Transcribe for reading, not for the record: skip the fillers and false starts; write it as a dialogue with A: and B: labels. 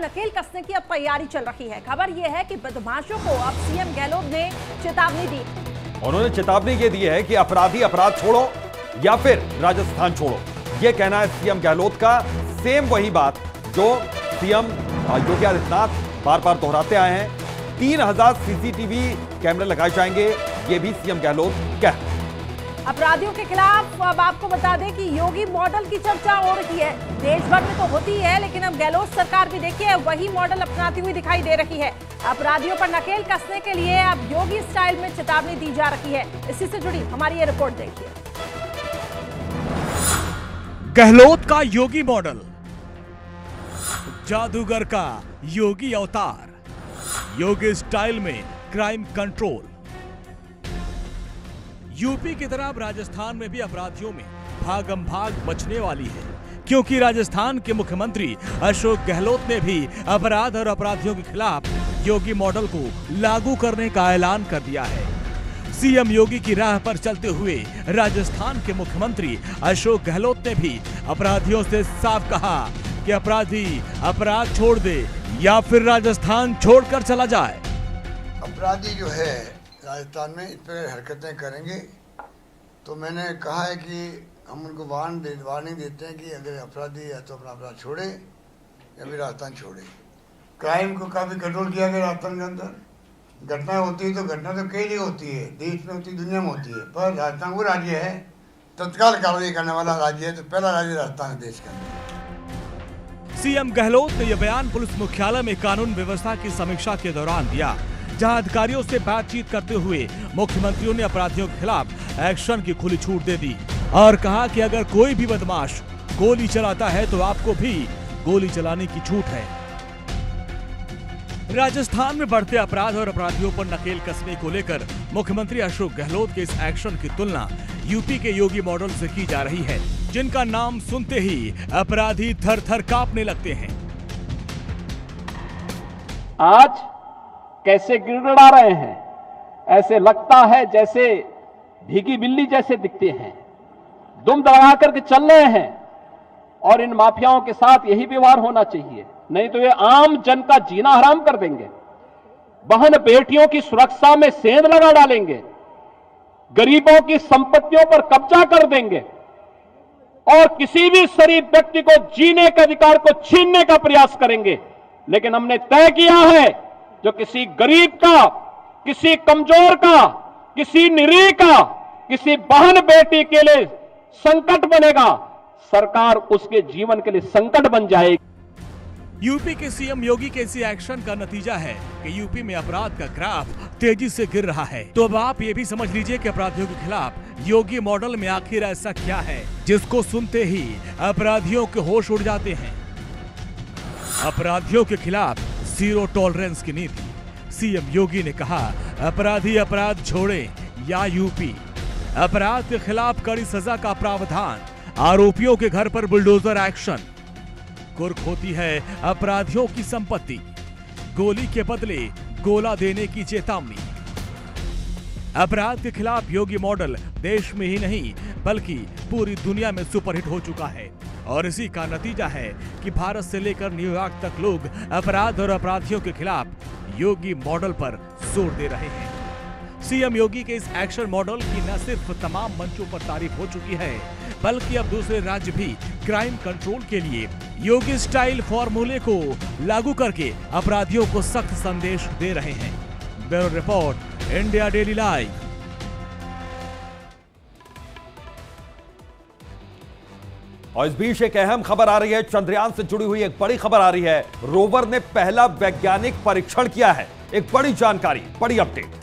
A: नकेल कसने की अब तैयारी चल रही है। खबर यह है कि बदमाशों को अब सीएम गहलोत ने चेतावनी दी।
B: उन्होंने चेतावनी ये दी है कि अपराधी अपराध छोड़ो या फिर राजस्थान छोड़ो। ये कहना है सीएम गहलोत का। सेम वही बात जो सीएम योगी आदित्यनाथ बार बार दोहराते आए हैं। 3000 सीसीटीवी कैमरे लगाए जाएंगे, ये भी सीएम गहलोत कह।
A: अपराधियों के खिलाफ अब आपको बता दें कि योगी मॉडल की चर्चा हो रही है। देश भर में तो होती है, लेकिन अब गहलोत सरकार भी देखिए वही मॉडल अपनाती हुई दिखाई दे रही है। अपराधियों पर नकेल कसने के लिए अब योगी स्टाइल में चेतावनी दी जा रही है। इसी से जुड़ी हमारी ये रिपोर्ट देखिए।
C: गहलोत का योगी मॉडल, जादूगर का योगी अवतार, योगी स्टाइल में क्राइम कंट्रोल। यूपी की तरह अब राजस्थान में भी अपराधियों में भागम भाग मचने वाली है, क्योंकि राजस्थान के मुख्यमंत्री अशोक गहलोत ने भी अपराध और अपराधियों के खिलाफ योगी मॉडल को लागू करने का ऐलान कर दिया है। सीएम योगी की राह पर चलते हुए राजस्थान के मुख्यमंत्री अशोक गहलोत ने भी अपराधियों से साफ कहा कि अपराधी अपराध छोड़ दे या फिर राजस्थान छोड़कर चला जाए।
D: अपराधी जो है राजस्थान में इस पर हरकतें करेंगे तो मैंने कहा है कि हम उनको वार्निंग देते हैं कि अगर अपराधी है तो अपना अपराध छोड़े या फिर राजस्थान छोड़े। क्राइम को काफ़ी कंट्रोल किया गया राजस्थान के अंदर। घटना होती है तो घटना तो कई जगह होती है, देश में होती है, दुनिया में होती है, पर राजस्थान वो राज्य है तत्काल कार्रवाई करने वाला राज्य है। तो पहला राज्य राजस्थान है देश के अंदर।
C: सीएम गहलोत ने यह बयान पुलिस मुख्यालय में कानून व्यवस्था की समीक्षा के दौरान दिया, जहां अधिकारियों से बातचीत करते हुए मुख्यमंत्रियों ने अपराधियों के खिलाफ एक्शन की खुली छूट दे दी और कहा कि अगर कोई भी बदमाश गोली चलाता है तो आपको भी गोली चलाने की छूट है। राजस्थान में बढ़ते अपराध और अपराधियों पर नकेल कसने को लेकर मुख्यमंत्री अशोक गहलोत के इस एक्शन की तुलना यूपी के योगी मॉडल से की जा रही है, जिनका नाम सुनते ही अपराधी थर-थर कांपने लगते हैं।
E: आज कैसे गिड़गिड़ा रहे हैं, ऐसे लगता है जैसे भीगी बिल्ली जैसे दिखते हैं, दुम दबा करके चल रहे हैं। और इन माफियाओं के साथ यही व्यवहार होना चाहिए, नहीं तो ये आम जन का जीना हराम कर देंगे, बहन बेटियों की सुरक्षा में सेंध लगा डालेंगे, गरीबों की संपत्तियों पर कब्जा कर देंगे और किसी भी शरीफ व्यक्ति को जीने के अधिकार को छीनने का प्रयास करेंगे। लेकिन हमने तय किया है जो किसी गरीब का, किसी कमजोर का, किसी निरीह का, किसी बहन बेटी के लिए संकट बनेगा, सरकार उसके जीवन के लिए संकट बन जाएगी।
C: यूपी के सीएम योगी के इसी एक्शन का नतीजा है कि यूपी में अपराध का ग्राफ तेजी से गिर रहा है। तो अब आप ये भी समझ लीजिए कि अपराधियों के खिलाफ योगी मॉडल में आखिर ऐसा क्या है जिसको सुनते ही अपराधियों के होश उड़ जाते हैं। अपराधियों के खिलाफ जीरो टॉलरेंस की नीति। सीएम योगी ने कहा, अपराधी अपराध छोड़े या यूपी। अपराध के खिलाफ कड़ी सजा का प्रावधान, आरोपियों के घर पर बुलडोजर एक्शन। कुर्क होती है अपराधियों की संपत्ति, गोली के बदले गोला देने की चेतावनी। अपराध के खिलाफ योगी मॉडल देश में ही नहीं बल्कि पूरी दुनिया में सुपरहिट हो चुका है और इसी का नतीजा है कि भारत से लेकर न्यूयॉर्क तक लोग अपराध और अपराधियों के खिलाफ योगी मॉडल पर जोर दे रहे हैं। सीएम योगी के इस एक्शन मॉडल की न सिर्फ तमाम मंचों पर तारीफ हो चुकी है, बल्कि अब दूसरे राज्य भी क्राइम कंट्रोल के लिए योगी स्टाइल फॉर्मूले को लागू करके अपराधियों को सख्त संदेश दे रहे हैं। Bureau report, India daily live.
B: और इस बीच एक अहम खबर आ रही है, चंद्रयान से जुड़ी हुई एक बड़ी खबर आ रही है। रोवर ने पहला वैज्ञानिक परीक्षण किया है। एक बड़ी जानकारी, बड़ी अपडेट।